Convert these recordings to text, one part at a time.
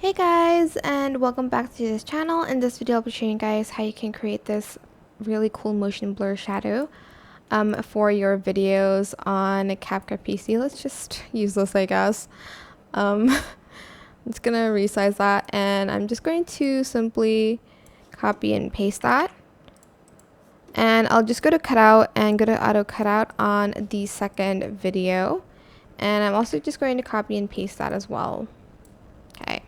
Hey guys, and welcome back to this channel. In this video I'll be showing you guys how you can create this really cool motion blur shadow for your videos on a CapCut PC. Let's just use this, I guess. I'm just gonna resize that, and I'm just going to simply copy and paste that, and I'll just go to cutout and go to auto cutout on the second video, and I'm also just going to copy and paste that as well. Okay.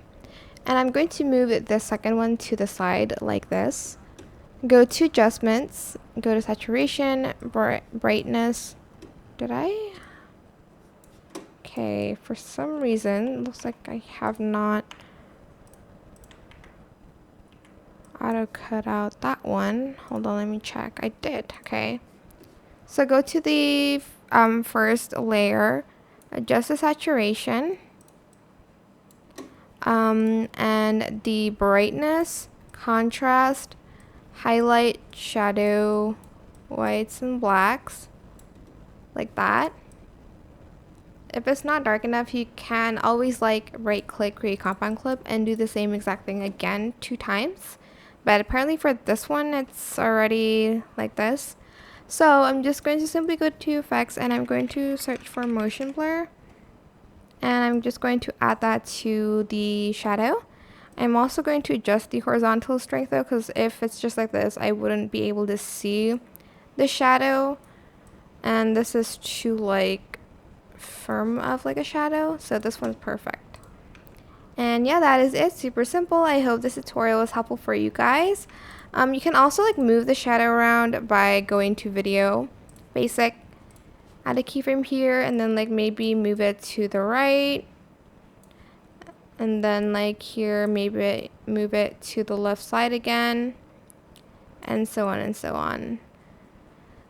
And I'm going to move the second one to the side like this. Go to adjustments, go to saturation, brightness. Did I? Okay, for some reason, looks like I have not auto cut out that one. Hold on, let me check. I did, okay. So go to the first layer, adjust the saturation. And the brightness, contrast, highlight, shadow, whites and blacks, like that. If it's not dark enough, you can always right click, create compound clip, and do the same exact thing again 2 times. But apparently for this one, it's already like this. So I'm just going to simply go to effects, and I'm going to search for motion blur. And I'm just going to add that to the shadow. I'm also going to adjust the horizontal strength though, because if it's just like this, I wouldn't be able to see the shadow. And this is too firm of a shadow, so this one's perfect. And yeah, that is it. Super simple. I hope this tutorial was helpful for you guys. You can also move the shadow around by going to video, basic, add a keyframe here, and then maybe move it to the right, and then here maybe move it to the left side again, and so on and so on.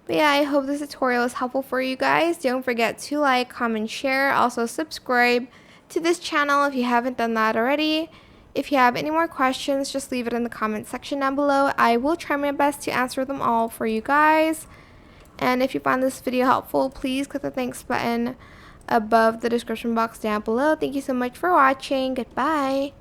But yeah, I hope this tutorial is helpful for you guys. Don't forget to like, comment, share. Also subscribe to this channel if you haven't done that already. If you have any more questions, just leave it in the comment section down below. I will try my best to answer them all for you guys. And if you found this video helpful, please click the thanks button above the description box down below. Thank you so much for watching. Goodbye.